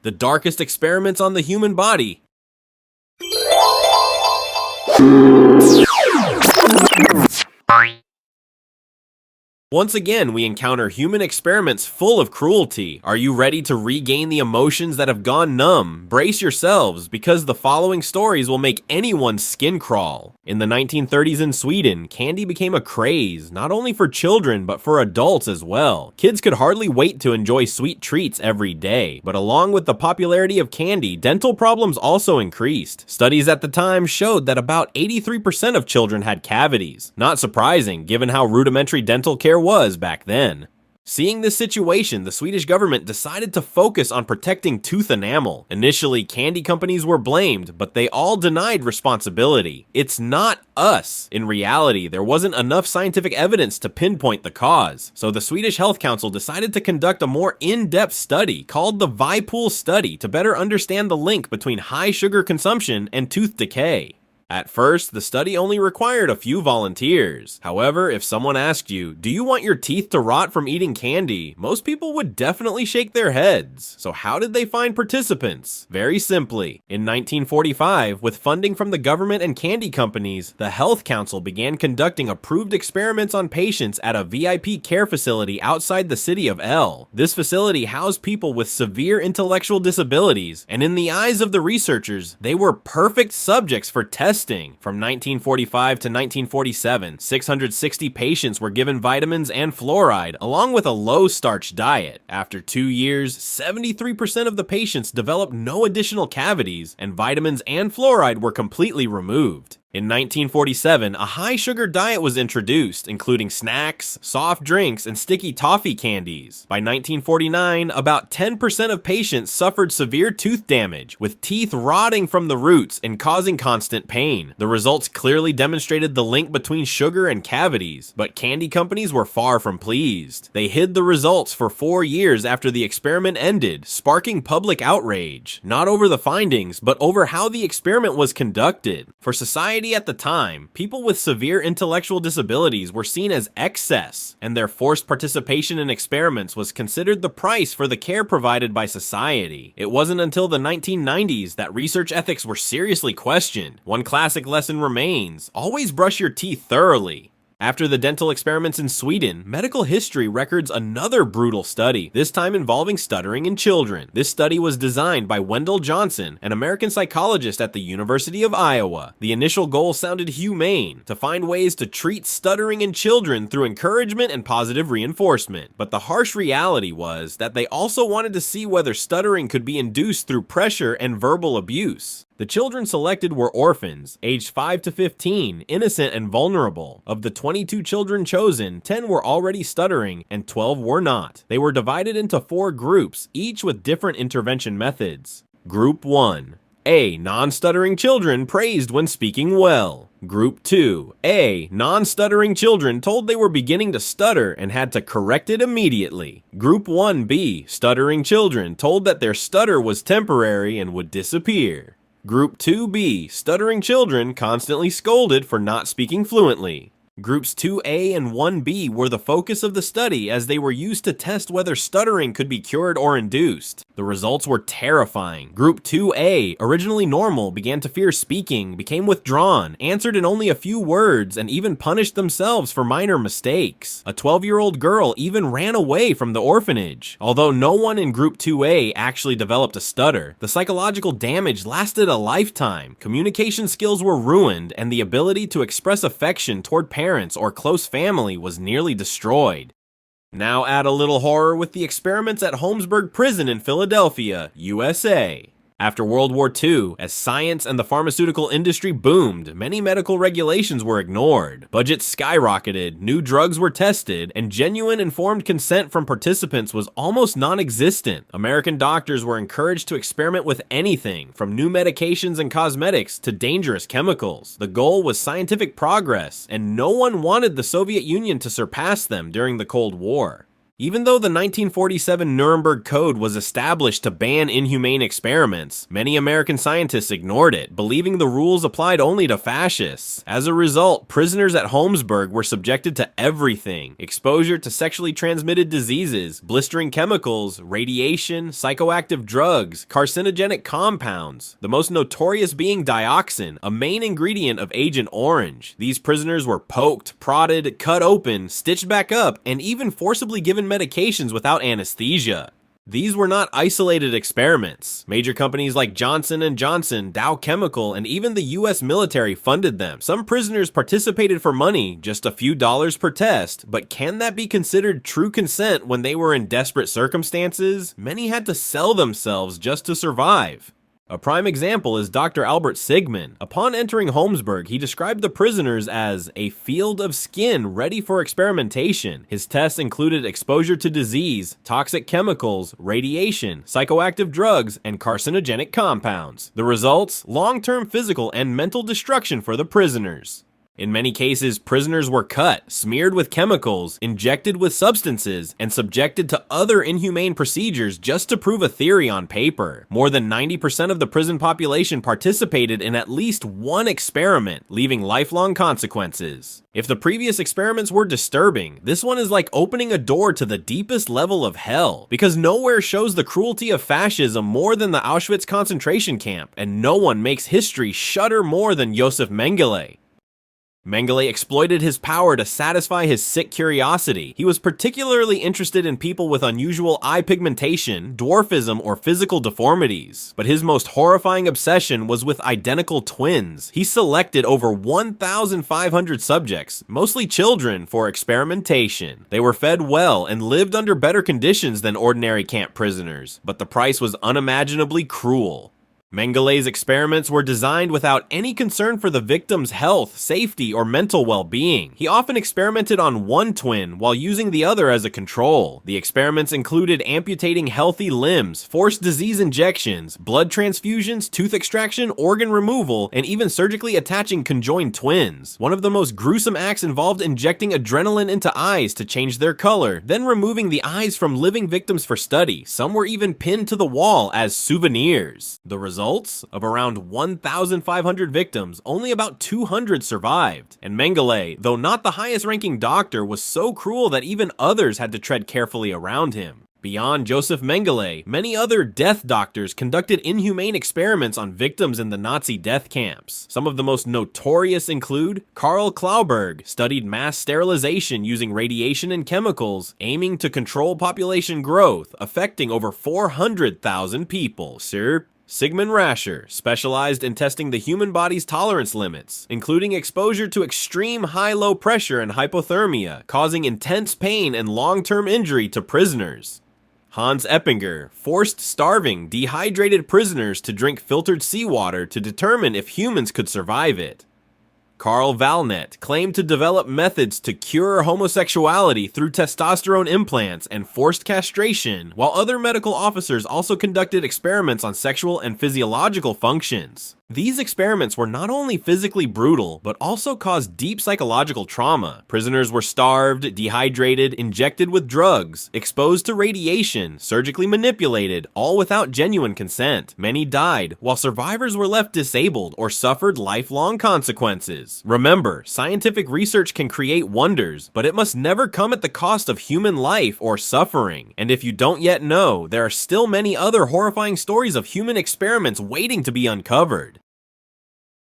the darkest experiments on the human body. Once again, we encounter human experiments full of cruelty. Are you ready to regain the emotions that have gone numb? Brace yourselves, because the following stories will make anyone's skin crawl. In the 1930s in Sweden, candy became a craze, not only for children, but for adults as well. Kids could hardly wait to enjoy sweet treats every day. But along with the popularity of candy, dental problems also increased. Studies at the time showed that about 83% of children had cavities. Not surprising, given how rudimentary dental care was back then. Seeing this situation, the Swedish government decided to focus on protecting tooth enamel. Initially, candy companies were blamed, but they all denied responsibility. It's not us. In reality, there wasn't enough scientific evidence to pinpoint the cause. So the Swedish Health Council decided to conduct a more in-depth study called the Vipool study to better understand the link between high sugar consumption and tooth decay. At first, the study only required a few volunteers. However, if someone asked you, do you want your teeth to rot from eating candy? Most people would definitely shake their heads. So how did they find participants? Very simply. In 1945, with funding from the government and candy companies, the Health Council began conducting approved experiments on patients at a VIP care facility outside the city of El. This facility housed people with severe intellectual disabilities, and in the eyes of the researchers, they were perfect subjects for testing. From 1945 to 1947, 660 patients were given vitamins and fluoride, along with a low-starch diet. After 2 years, 73% of the patients developed no additional cavities, and vitamins and fluoride were completely removed. In 1947, a high-sugar diet was introduced, including snacks, soft drinks, and sticky toffee candies. By 1949, about 10% of patients suffered severe tooth damage, with teeth rotting from the roots and causing constant pain. The results clearly demonstrated the link between sugar and cavities, but candy companies were far from pleased. They hid the results for 4 years after the experiment ended, sparking public outrage, not over the findings, but over how the experiment was conducted. For society at the time, people with severe intellectual disabilities were seen as excess, and their forced participation in experiments was considered the price for the care provided by society. It wasn't until the 1990s that research ethics were seriously questioned. One classic lesson remains: always brush your teeth thoroughly. After the dental experiments in Sweden, medical history records another brutal study, this time involving stuttering in children. This study was designed by Wendell Johnson, an American psychologist at the University of Iowa. The initial goal sounded humane, to find ways to treat stuttering in children through encouragement and positive reinforcement. But the harsh reality was that they also wanted to see whether stuttering could be induced through pressure and verbal abuse. The children selected were orphans, aged 5 to 15, innocent and vulnerable. Of the 22 children chosen, 10 were already stuttering and 12 were not. They were divided into 4 groups, each with different intervention methods. Group 1. A. Non-stuttering children praised when speaking well. Group 2. A. Non-stuttering children told they were beginning to stutter and had to correct it immediately. Group 1B. Stuttering children told that their stutter was temporary and would disappear. Group 2B, stuttering children constantly scolded for not speaking fluently. Groups 2A and 1B were the focus of the study as they were used to test whether stuttering could be cured or induced. The results were terrifying. Group 2A, originally normal, began to fear speaking, became withdrawn, answered in only a few words, and even punished themselves for minor mistakes. A 12-year-old girl even ran away from the orphanage. Although no one in Group 2A actually developed a stutter, the psychological damage lasted a lifetime. Communication skills were ruined, and the ability to express affection toward parents or close family was nearly destroyed. Now add a little horror with the experiments at Holmesburg Prison in Philadelphia, USA. After World War II, as science and the pharmaceutical industry boomed, many medical regulations were ignored. Budgets skyrocketed, new drugs were tested, and genuine informed consent from participants was almost non-existent. American doctors were encouraged to experiment with anything, from new medications and cosmetics to dangerous chemicals. The goal was scientific progress, and no one wanted the Soviet Union to surpass them during the Cold War. Even though the 1947 Nuremberg Code was established to ban inhumane experiments, many American scientists ignored it, believing the rules applied only to fascists. As a result, prisoners at Holmesburg were subjected to everything: exposure to sexually transmitted diseases, blistering chemicals, radiation, psychoactive drugs, carcinogenic compounds, the most notorious being dioxin, a main ingredient of Agent Orange. These prisoners were poked, prodded, cut open, stitched back up, and even forcibly given medications without anesthesia. These were not isolated experiments. Major companies like Johnson & Johnson, Dow Chemical, and even the US military funded them. Some prisoners participated for money, just a few dollars per test, but can that be considered true consent when they were in desperate circumstances? Many had to sell themselves just to survive. A prime example is Dr. Albert Sigmund. Upon entering Holmesburg, he described the prisoners as a field of skin ready for experimentation. His tests included exposure to disease, toxic chemicals, radiation, psychoactive drugs, and carcinogenic compounds. The results? Long-term physical and mental destruction for the prisoners. In many cases, prisoners were cut, smeared with chemicals, injected with substances, and subjected to other inhumane procedures just to prove a theory on paper. More than 90% of the prison population participated in at least one experiment, leaving lifelong consequences. If the previous experiments were disturbing, this one is like opening a door to the deepest level of hell, because nowhere shows the cruelty of fascism more than the Auschwitz concentration camp, and no one makes history shudder more than Josef Mengele. Mengele exploited his power to satisfy his sick curiosity. He was particularly interested in people with unusual eye pigmentation, dwarfism, or physical deformities. But his most horrifying obsession was with identical twins. He selected over 1,500 subjects, mostly children, for experimentation. They were fed well and lived under better conditions than ordinary camp prisoners, but the price was unimaginably cruel. Mengele's experiments were designed without any concern for the victim's health, safety, or mental well-being. He often experimented on one twin while using the other as a control. The experiments included amputating healthy limbs, forced disease injections, blood transfusions, tooth extraction, organ removal, and even surgically attaching conjoined twins. One of the most gruesome acts involved injecting adrenaline into eyes to change their color, then removing the eyes from living victims for study. Some were even pinned to the wall as souvenirs. The results? Of around 1,500 victims, only about 200 survived. And Mengele, though not the highest-ranking doctor, was so cruel that even others had to tread carefully around him. Beyond Josef Mengele, many other death doctors conducted inhumane experiments on victims in the Nazi death camps. Some of the most notorious include Karl Klauberg, studied mass sterilization using radiation and chemicals, aiming to control population growth, affecting over 400,000 people. Sir. Sigmund Rascher specialized in testing the human body's tolerance limits, including exposure to extreme high-low pressure and hypothermia, causing intense pain and long-term injury to prisoners. Hans Eppinger forced starving, dehydrated prisoners to drink filtered seawater to determine if humans could survive it. Karl Valnet claimed to develop methods to cure homosexuality through testosterone implants and forced castration, while other medical officers also conducted experiments on sexual and physiological functions. These experiments were not only physically brutal, but also caused deep psychological trauma. Prisoners were starved, dehydrated, injected with drugs, exposed to radiation, surgically manipulated, all without genuine consent. Many died, while survivors were left disabled or suffered lifelong consequences. Remember, scientific research can create wonders, but it must never come at the cost of human life or suffering. And if you don't yet know, there are still many other horrifying stories of human experiments waiting to be uncovered.